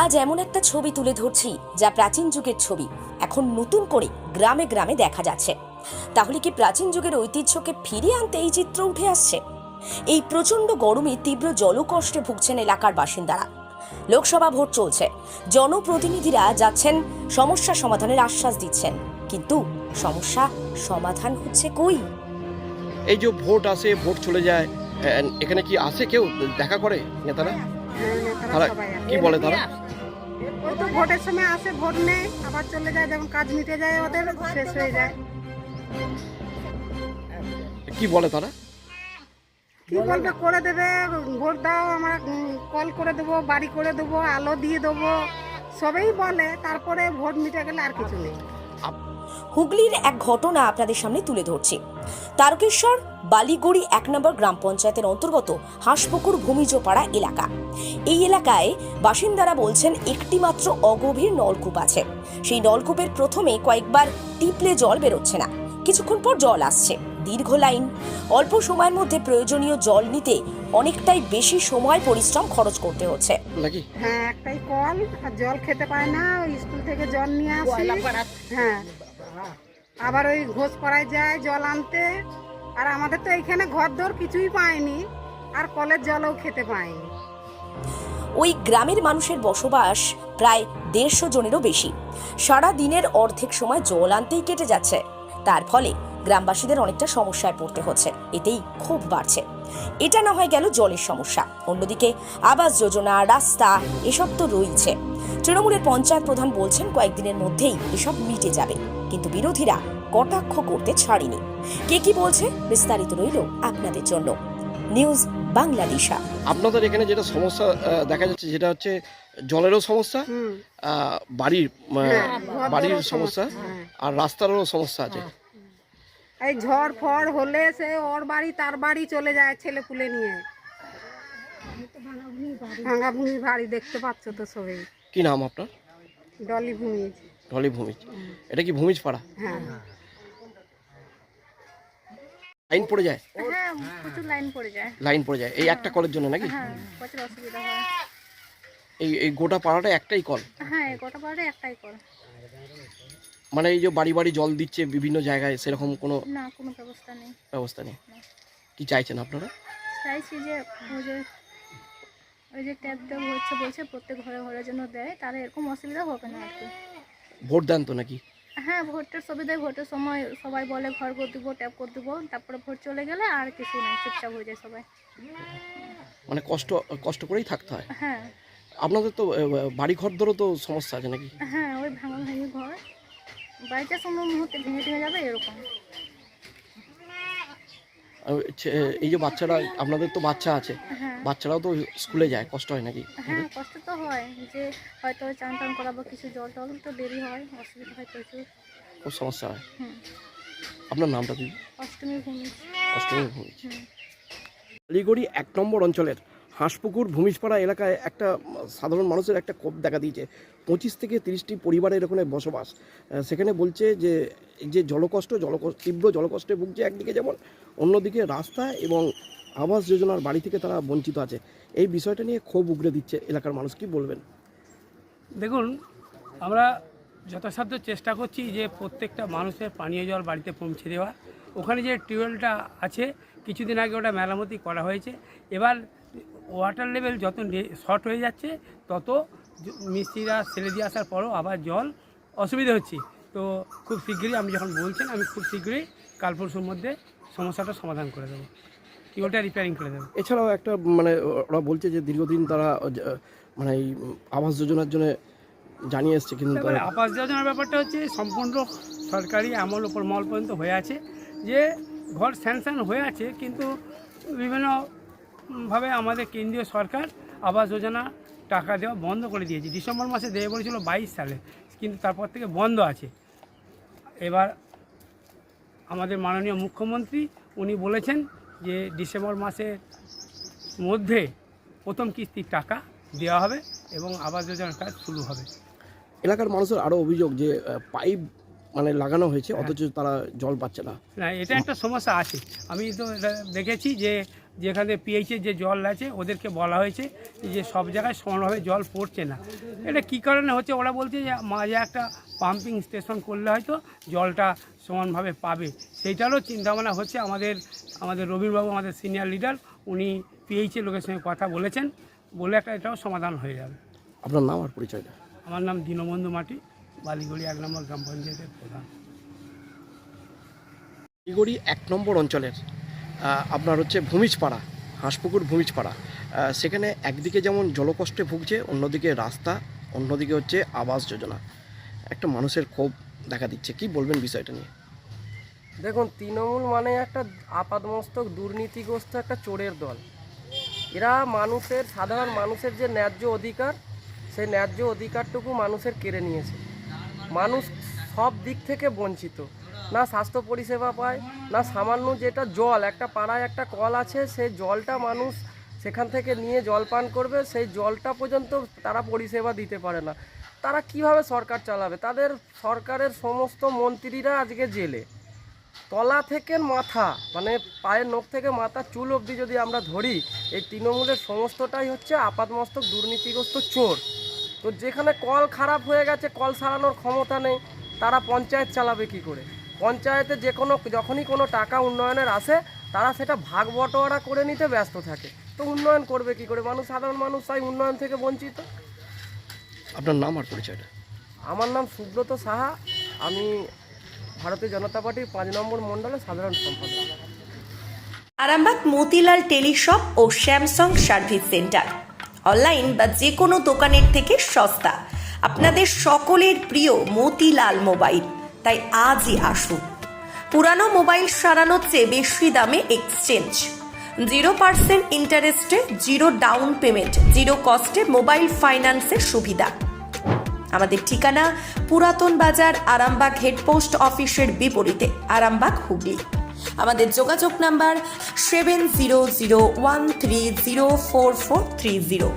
আজ এমন একটা ছবি তুলে ধরছি যা প্রাচীন যুগের ছবি এখন নতুন করে গ্রামে গ্রামে দেখা যাচ্ছে। তাহলে কি প্রাচীন যুগের ঐতিহ্যকে ফিরিয়ে আনতে এই চিত্র উঠে আসছে? এই প্রচন্ড গরমে তীব্র জলকষ্টে ভুগছেন এলাকার বাসিন্দারা। লোকসভা ভোট চলছে, জনপ্রতিনিধিরা যাচ্ছেন সমস্যা সমাধানের আশ্বাস দিচ্ছেন, কিন্তু সমস্যা সমাধান হচ্ছে কই? এই যে ভোট আসে, ভোট চলে যায়, এখানে কি আসে কেউ দেখা করে নেতারা? তারা কি বলে? তারা ওই তো ভোটের সময় আসে, ভোট নেয়, আবার চলে যায়, যেমন কাজ মিটে যায় ওদের, শেষ হয়ে যায়। কি বলে তারা? কি বলবে, করে দেবে, ভোট দাও, আমরা কল করে দেবো, বাড়ি করে দেবো, আলো দিয়ে দেবো, সবই বলে। তারপরে ভোট মিটে গেলে আর কিছু নেই। হুগলির এক ঘটনা আপনাদের সামনে তুলে ধরছি। তারকেশ্বর বালিগড়ি 1 নম্বর গ্রাম পঞ্চায়েতের অন্তর্গত হাঁসপুকুর ভূমিজপাড়া এলাকা। এই এলাকায় বাসিন্দারা বলছেন একটি মাত্র অগভীর নলকূপ আছে। সেই নলকূপের প্রথমে কয়েকবার টিপলে জল বেরোচ্ছে না, কিছুক্ষণ পর জল আসছে। দীর্ঘ লাইন, অল্প সময়ের মধ্যে প্রয়োজনীয় জল নিতে অনেকটাই বেশি সময় পরিশ্রম খরচ করতে হচ্ছে নাকি? হ্যাঁ, একটাই কল, আর জল খেতে পায় না, ওই স্কুল থেকে জল নিয়ে আসি। হ্যাঁ, আবার ওই ঘোষপাড়ায় যায় জল আনতে। আর আমাদের তো এইখানে ঘর দর কিছুই পায়নি, আর কলের জলও খেতে পায়নি। ওই গ্রামের মানুষের বসবাস প্রায় 150 জনেরও বেশি। সারা দিনের অর্ধেক সময় জল আনতেই কেটে যাচ্ছে। তার ফলে গ্রামবাসীদের অনেকটা সমস্যায় পড়তে হচ্ছে, এতেই ক্ষোভ বাড়ছে। এটা না হয় গেল জলের সমস্যা, অন্যদিকে আবাস যোজনা, রাস্তা এসব তো রয়েছে। তৃণমূলের পঞ্চায়েত প্রধান বলছেন কয়েকদিনের মধ্যেই এসব মিটে যাবে, কিন্তু বিরোধীরা কটাক্ষ করতে ছাড়েনি। কে কি বলছে বিস্তারিত রইল আপনাদের জন্য। নিউজ বাংলাদেশা। আপনাদের এখানে যেটা সমস্যা দেখা যাচ্ছে, যেটা হচ্ছে জলেরও সমস্যা, বাড়ির সমস্যা, আর রাস্তারও সমস্যা আছে। এই ঝড় ফড় হলে সে ওর বাড়ি তার বাড়ি চলে যায় ছেলে পুলে নিয়ে। ভাঙা ভূমি বাড়ি দেখতে পাচ্ছ তো সবাই। কি নাম আপনার? ডলি ভূমি। ঢলি ভূমিজ। এটা কি ভূমিজ পাড়া? হ্যাঁ লাইন পড়ে যায়? হ্যাঁ, প্রচুর লাইন পড়ে যায়। লাইন পড়ে যায় এই একটা কলের জন্য নাকি? হ্যাঁ, প্রচুর অসুবিধা হয়। এই গোটা পাড়াটা একটাই কল? হ্যাঁ, গোটা পাড়ে একটাই কল। মানে এই যে বাড়ি বাড়ি জল দিচ্ছে বিভিন্ন জায়গায়, সেরকম কোনো না, কোনো ব্যবস্থা নেই। ব্যবস্থা নেই। কি চাইছেন আপনারা? চাইছি যে ওই যে ট্যাপ দেওয়া হচ্ছে, বলছে প্রত্যেক ঘরে ঘরের জন্য দেয়, তাহলে এরকম অসুবিধা হবে না আর কি। ভোট দেন তো নাকি? হ্যাঁ, ভোটের সুবিধায় ভোটের সময় সবাই বলে ঘর করে দেবো, ট্যাপ করে দেবো, তারপরে ভোট চলে গেলে আর কিছু নাই, চুপচাপ হয়ে যায় সবাই। মানে কষ্ট করেই থাকতে হয়। হ্যাঁ আপনাদের তো বাড়ি ঘর ধরো তো সমস্যা আছে নাকি? হ্যাঁ, ওই ভাঙা ভাঙি ঘর, বাড়িতে কোনো মুহূর্তে ভেঙে টেঙে যাবে এরকম। এই যে বাচ্চারা, আপনাদের তো বাচ্চা আছে, হ্যাঁ বাচ্চারাও তো স্কুলে যায়, কষ্ট হয় নাকি? হ্যাঁ, কষ্ট তো হয়, যে হয়তো চান টান করাবো, কিছু জল টল তো দেরি হয়, অসুবিধা হয় প্রচুর। খুব সমস্যা হয়। হুম, আপনার নামটা দিদি? অষ্টমী ভূমি। অষ্টমী ভূমিজ। বালিগড়ি 1 নম্বর অঞ্চলের হাঁসপুকুর ভূমিজপাড়া এলাকায় একটা সাধারণ মানুষের একটা ক্ষোভ দেখা দিয়েছে। 25 থেকে 30টি পরিবারের ওখানে বসবাস। সেখানে বলছে যে এই যে তীব্র জলকষ্টে ভুগছে একদিকে, যেমন অন্যদিকে রাস্তা এবং আবাস যোজনার বাড়ি থেকে তারা বঞ্চিত আছে। এই বিষয়টা নিয়ে ক্ষোভ উগরে দিচ্ছে এলাকার মানুষ। কি বলবেন? দেখুন, আমরা যথাসাধ্য চেষ্টা করছি যে প্রত্যেকটা মানুষের পানীয় জল বাড়িতে পৌঁছে দেওয়া। ওখানে যে টিউবওয়েলটা আছে, কিছুদিন আগে ওটা মেরামতি করা হয়েছে। এবার ওয়াটার লেভেল যত শর্ট হয়ে যাচ্ছে, তত মিস্ত্রিরা ছেড়ে দিয়ে আসার পরও আবার জল অসুবিধা হচ্ছে। তো খুব শীঘ্রই, আপনি যখন বলছেন, আমি খুব শীঘ্রই কাল পরশুর মধ্যে সমস্যাটা সমাধান করে দেবো, টিউবওয়েলটা রিপেয়ারিং করে দেবো। এছাড়াও একটা মানে ওরা বলছে যে দীর্ঘদিন তারা মানে এই আবাস যোজনার জন্য জানিয়ে এসছে, কিন্তু এবারে আবাস যোজনার ব্যাপারটা হচ্ছে সম্পূর্ণ সরকারি আমল ওপর মহল পর্যন্ত হয়ে আছে, যে ঘর স্যাংশন হয়ে আছে, কিন্তু বিভিন্নভাবে আমাদের কেন্দ্রীয় সরকার আবাস যোজনা টাকা দেওয়া বন্ধ করে দিয়েছে। ডিসেম্বর মাসে দেবে বলেছিল 22 সালে, কিন্তু তারপর থেকে বন্ধ আছে। এবার আমাদের মাননীয় মুখ্যমন্ত্রী উনি বলেছেন যে ডিসেম্বর মাসের মধ্যে প্রথম কিস্তির টাকা দেওয়া হবে এবং আবাস যোজনার কাজ শুরু হবে। এলাকার মানুষের আরও অভিযোগ যে পাইপ মানে লাগানো হয়েছে, অথচ তারা জল পাচ্ছে না। না, এটা একটা সমস্যা আছে। আমি তো এটা দেখেছি যে যেখানে পিএইচের যে জল আছে ওদেরকে বলা হয়েছে যে সব জায়গায় সমানভাবে জল পড়ছে না। এটা কী কারণে হচ্ছে ওরা বলছে যে মাঝে একটা পাম্পিং স্টেশন করলে হয়তো জলটা সমানভাবে পাবে, সেইটারও চিন্তাভাবনা হচ্ছে। আমাদের রবিবাবু, আমাদের সিনিয়র লিডার, উনি পিএইচের লোকের সঙ্গে কথা বলেছেন, বলে এটাও সমাধান হয়ে যাবে। আপনার নাম আর পরিচয়টা? আমার নাম দীনবন্ধু মাটি, বালিগড়ি 1 নম্বর গ্রাম পঞ্চায়েতের প্রধান। বালিগড়ি 1 নম্বর অঞ্চলের আপনার হচ্ছে ভূমিজপাড়া, হাঁসপুকুর ভূমিজপাড়া, সেখানে একদিকে যেমন জলকষ্টে ভুগছে, অন্যদিকে রাস্তা, অন্যদিকে হচ্ছে আবাস যোজনা। একটা মানুষের ক্ষোভ দেখা দিচ্ছে, কি বলবেন বিষয়টা নিয়ে? দেখুন, তৃণমূল মানে একটা আপাদমস্তক দুর্নীতিগ্রস্ত একটা চোরের দল। এরা সাধারণ মানুষের যে ন্যায্য অধিকার, সেই ন্যায্য অধিকারটুকু মানুষের কেড়ে নিয়েছে। মানুষ সব দিক থেকে বঞ্চিত, না স্বাস্থ্য পরিষেবা পায়, না সামান্য যেটা জল, একটা পাড়ায় একটা কল আছে, সেই জলটা মানুষ সেখান থেকে নিয়ে জল পান করবে, সেই জলটা পর্যন্ত তারা পরিষেবা দিতে পারে না। তারা কিভাবে সরকার চালাবে? তাদের সরকারের সমস্ত মন্ত্রীরা আজকে জেলে। তলা থেকে মাথা, মানে পায়ের নখ থেকে মাথা চুল অবধি যদি আমরা ধরি, এই তৃণমূলের সমস্তটাই হচ্ছে আপাতমস্তক দুর্নীতিগ্রস্ত চোর। তো যেখানে কল খারাপ হয়ে গেছে, কল সারানোর ক্ষমতা নেই, তারা পঞ্চায়েত চালাবে কি করে? পঞ্চায়েতে যখনই কোনো টাকা উন্নয়নের আসে, তারা সেটা ভাগ বটোয়ারা করে নিতে ব্যস্ত থাকে। তো উন্নয়ন করবে কি করে? সাধারণ মানুষ তাই উন্নয়ন থেকে বঞ্চিত। আপনার নাম আর পরিচয়টা? আমার নাম সুব্রত সাহা, আমি ভারতীয় জনতা পার্টির 5 নম্বর মণ্ডলের সাধারণ সম্পাদক। আরামবাগ মতিলাল টেলিশপ ও স্যামসাং সার্ভিস সেন্টার, অনলাইন বা যে কোনো দোকানের থেকে সস্তা। আপনাদের সকলের প্রিয় মতিলাল মোবাইল, তাই আজই আসুন। পুরানো মোবাইল সারানোর চেয়ে বেশি দামে এক্সচেঞ্জ, 0% ইন্টারেস্টে, 0 ডাউন পেমেন্ট, 0 কস্টে মোবাইল ফাইন্যান্সের সুবিধা। আমাদের ঠিকানা পুরাতন বাজার, আরামবাগ হেডপোস্ট অফিসের বিপরীতে, আরামবাগ, হুগলি। আমাদের যোগাযোগ নাম্বার 7001304430।